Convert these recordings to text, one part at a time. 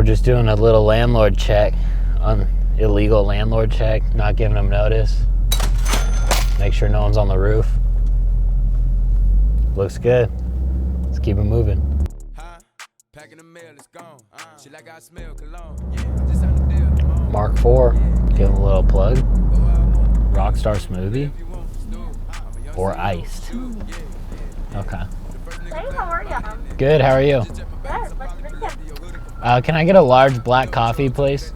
We're just doing a little landlord check, illegal landlord check, not giving them notice. Make sure no one's on the roof. Looks good. Let's keep it moving. Mark 4, give him a little plug. Rockstar smoothie or iced? Okay. Hey, how are you? Good, how are you? Good. What's your tip? Can I get a large black coffee, please?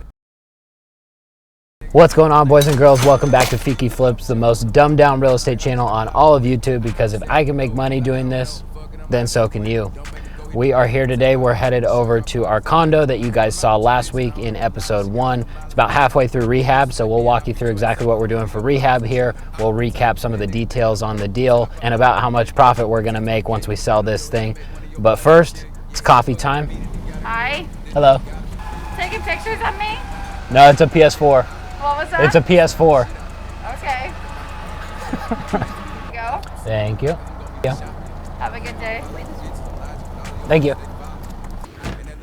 What's going on, boys and girls? Welcome back to FEEKI Flips, the most dumbed down real estate channel on all of YouTube, because if I can make money doing this, then so can you. We are here today. We're headed over to our condo that you guys saw last week in episode 1. It's about halfway through rehab, so we'll walk you through exactly what we're doing for rehab here. We'll recap some of the details on the deal and about how much profit we're gonna make once we sell this thing. But first, it's coffee time. Hi. Hello. Taking pictures of me? No, it's a PS4. What was that? It's a PS4. Okay. Go. Thank you. Yeah. Have a good day. Thank you.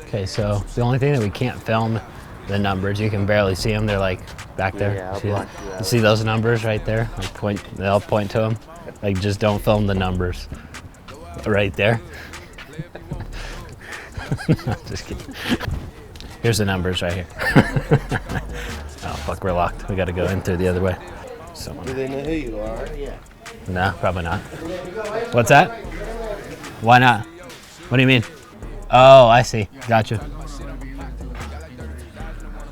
Okay, so the only thing that we can't film the numbers. You can barely see them. They're like back there. Yeah, I'll see, block you out. you see those numbers right there? Like they'll point to them. Like, just don't film the numbers. Right there. No, just kidding. Here's the numbers right here. Oh fuck, we're locked. We got to go in through the other way. Do they know who you are? Yeah. No, probably not. What's that? Why not? What do you mean? Oh, I see. Gotcha.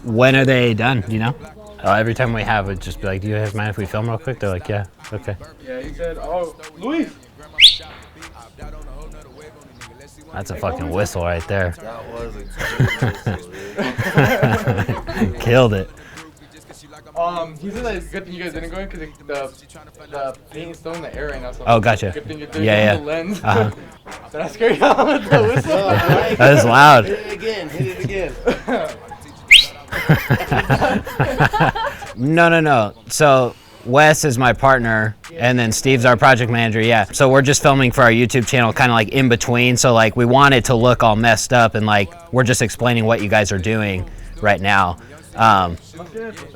When are they done? Do you know? Every time we have it, just be like, "Do you guys mind if we film real quick?" They're like, "Yeah, okay." Yeah, he said, "Oh, Luis." That's a fucking whistle right there. That was a Killed it. He said that it's good thing you guys didn't go in because the paint is still in the air right now. So Oh, gotcha. Good thing you didn't Yeah, the lens. Uh-huh. Did I scare you out with the whistle? That is loud. Hit it again. Hit it again. No. So Wes is my partner, and then Steve's our project manager. Yeah. So we're just filming for our YouTube channel, kind of like in between. So like we want it to look all messed up, and like we're just explaining what you guys are doing right now.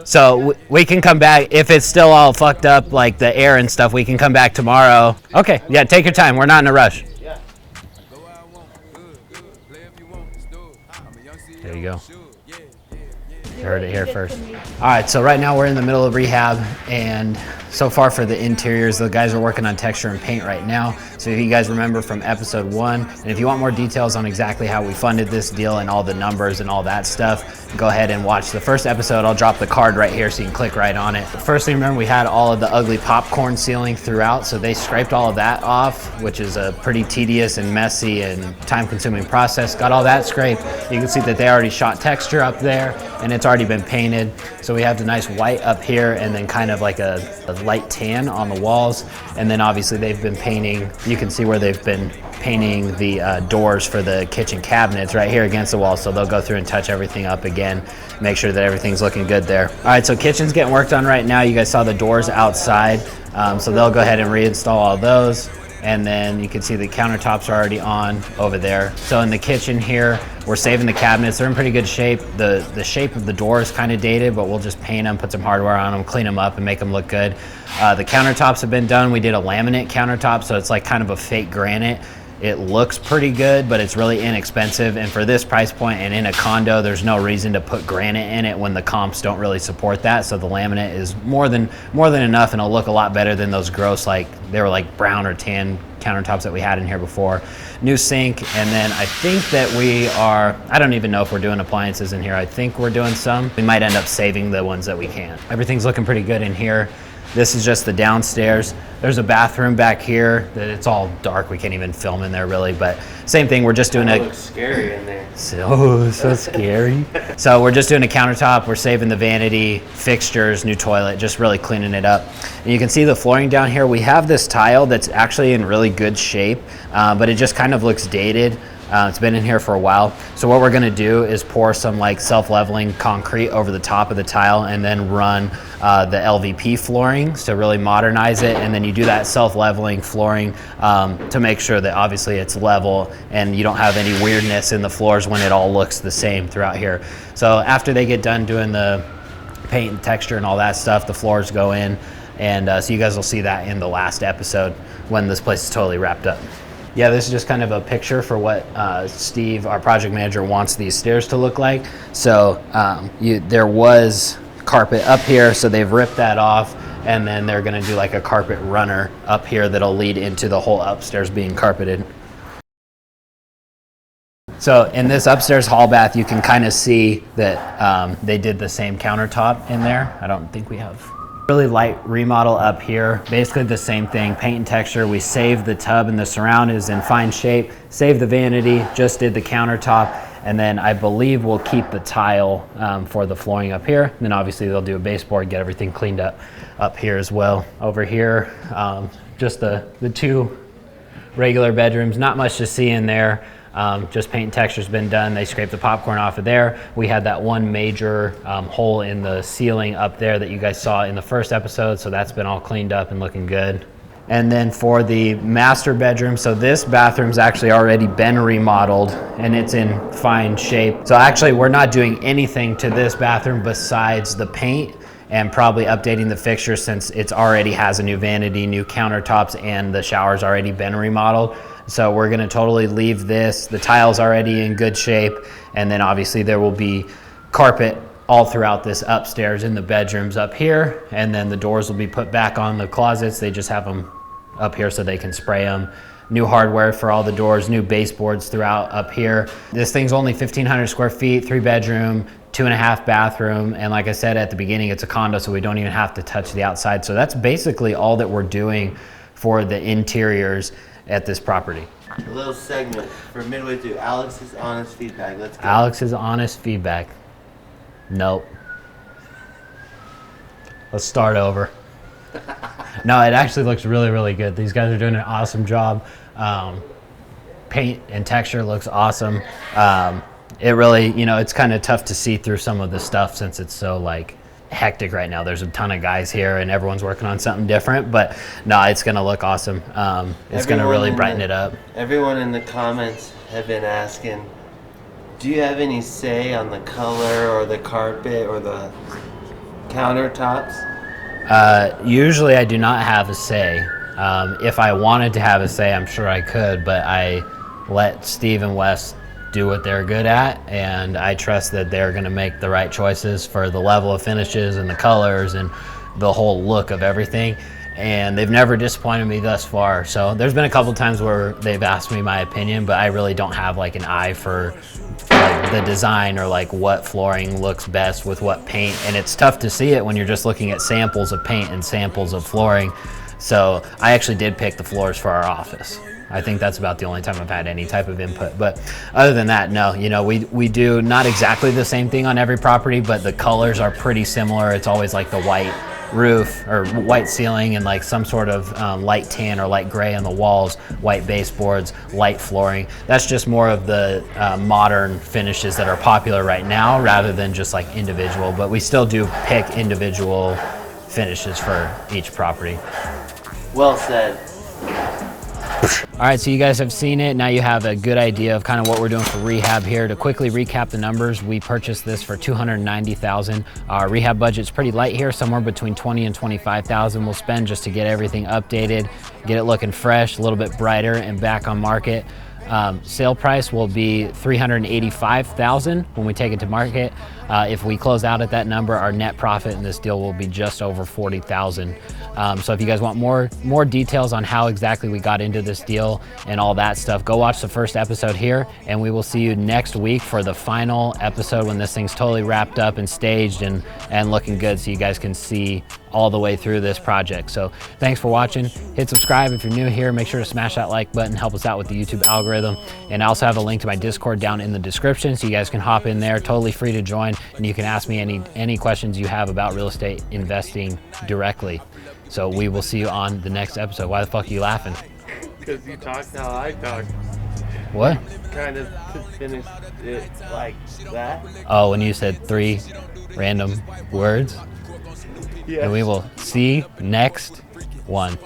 So we can come back if it's still all fucked up, like the air and stuff. We can come back tomorrow. Okay. Yeah. Take your time. We're not in a rush. There you go. You heard it here first. All right, so right now we're in the middle of rehab, and so far for the interiors, the guys are working on texture and paint right now. So if you guys remember from episode 1, and if you want more details on exactly how we funded this deal and all the numbers and all that stuff, go ahead and watch the first episode. I'll drop the card right here so you can click right on it. First thing, remember, we had all of the ugly popcorn ceiling throughout, so they scraped all of that off, which is a pretty tedious and messy and time-consuming process. Got all that scraped. You can see that they already shot texture up there, and it's already been painted. So we have the nice white up here, and then kind of like a light tan on the walls. And then obviously they've been painting, you can see where they've been painting the doors for the kitchen cabinets right here against the wall. So they'll go through and touch everything up again, make sure that everything's looking good there. All right, so kitchen's getting worked on right now. You guys saw the doors outside. So they'll go ahead and reinstall all those. And then you can see the countertops are already on over there. So in the kitchen here, we're saving the cabinets. They're in pretty good shape. The shape of the door is kind of dated, but we'll just paint them, put some hardware on them, clean them up, and make them look good. The countertops have been done. We did a laminate countertop, so it's like kind of a fake granite. It looks pretty good, but it's really inexpensive. And for this price point and in a condo, there's no reason to put granite in it when the comps don't really support that. So the laminate is more than enough, and it'll look a lot better than those gross, like they were like brown or tan countertops that we had in here before. New sink, and then I think that I don't even know if we're doing appliances in here. I think we're doing some. We might end up saving the ones that we can. Everything's looking pretty good in here. This is just the downstairs. There's a bathroom back here that it's all dark. We can't even film in there really, but same thing. We're just doing It looks scary in there. so scary. So we're just doing a countertop. We're saving the vanity, fixtures, new toilet, just really cleaning it up. And you can see the flooring down here. We have this tile that's actually in really good shape, but it just kind of looks dated. It's been in here for a while. So what we're gonna do is pour some like self-leveling concrete over the top of the tile and then run the LVP flooring to really modernize it. And then you do that self-leveling flooring to make sure that obviously it's level and you don't have any weirdness in the floors when it all looks the same throughout here. So after they get done doing the paint and texture and all that stuff, the floors go in. And so you guys will see that in the last episode when this place is totally wrapped up. Yeah, this is just kind of a picture for what Steve, our project manager, wants these stairs to look like. So there was carpet up here, so they've ripped that off, and then they're gonna do like a carpet runner up here that'll lead into the whole upstairs being carpeted. So in this upstairs hall bath, you can kind of see that they did the same countertop in there. I don't think we have. Really light remodel up here, basically the same thing, paint and texture. We saved the tub and the surround is in fine shape, saved the vanity, just did the countertop, and then I believe we'll keep the tile for the flooring up here. And then obviously they'll do a baseboard, get everything cleaned up here as well. Over here, just the two regular bedrooms, not much to see in there. Just paint and texture's been done. They scraped the popcorn off of there. We had that one major hole in the ceiling up there that you guys saw in the first episode, so that's been all cleaned up and looking good. And then for the master bedroom, so this bathroom's actually already been remodeled and it's in fine shape. So actually we're not doing anything to this bathroom besides the paint and probably updating the fixtures since it's already has a new vanity, new countertops, and the shower's already been remodeled. So we're gonna totally leave this. The tile's already in good shape. And then obviously there will be carpet all throughout this upstairs in the bedrooms up here. And then the doors will be put back on the closets. They just have them up here so they can spray them. New hardware for all the doors, new baseboards throughout up here. This thing's only 1,500 square feet, 3-bedroom, 2.5 bathroom. And like I said at the beginning, it's a condo, so we don't even have to touch the outside. So that's basically all that we're doing for the interiors at this property. A little segment for midway through. Alex's honest feedback. Let's go. Alex's honest feedback. Nope. Let's start over. No, it actually looks really, really good. These guys are doing an awesome job. Paint and texture looks awesome. It really, it's kind of tough to see through some of the stuff since it's so like hectic right now. There's a ton of guys here and everyone's working on something different, but no, it's gonna look awesome. It's gonna really brighten it up. Everyone in the comments have been asking, do you have any say on the color or the carpet or the countertops? Usually I do not have a say. If I wanted to have a say, I'm sure I could, but I let Steve and Wes do what they're good at, and I trust that they're going to make the right choices for the level of finishes and the colors and the whole look of everything. And they've never disappointed me thus far. So there's been a couple times where they've asked me my opinion, but I really don't have like an eye for like the design or like what flooring looks best with what paint. And it's tough to see it when you're just looking at samples of paint and samples of flooring. So I actually did pick the floors for our office. I think that's about the only time I've had any type of input. But other than that, no, we do not exactly the same thing on every property, but the colors are pretty similar. It's always like the white roof or white ceiling and like some sort of light tan or light gray on the walls, white baseboards, light flooring. That's just more of the modern finishes that are popular right now rather than just like individual, but we still do pick individual finishes for each property. Well said. All right, so you guys have seen it. Now you have a good idea of kind of what we're doing for rehab here. To quickly recap the numbers, we purchased this for $290,000. Our rehab budget's pretty light here, somewhere between $20,000 and $25,000 we'll spend just to get everything updated, get it looking fresh, a little bit brighter and back on market. Sale price will be $385,000 when we take it to market. If we close out at that number, our net profit in this deal will be just over $40,000. So if you guys want more details on how exactly we got into this deal and all that stuff, go watch the first episode here, and we will see you next week for the final episode when this thing's totally wrapped up and staged and looking good, so you guys can see all the way through this project. So thanks for watching. Hit subscribe if you're new here. Make sure to smash that like button, help us out with the YouTube algorithm. And I also have a link to my Discord down in the description, so you guys can hop in there, totally free to join, and you can ask me any questions you have about real estate investing directly. So we will see you on the next episode. Why the fuck are you laughing? Because you talk how I talk. What? Kind of to finish it like that. Oh, when you said 3 random words. Yeah. And we will see next one.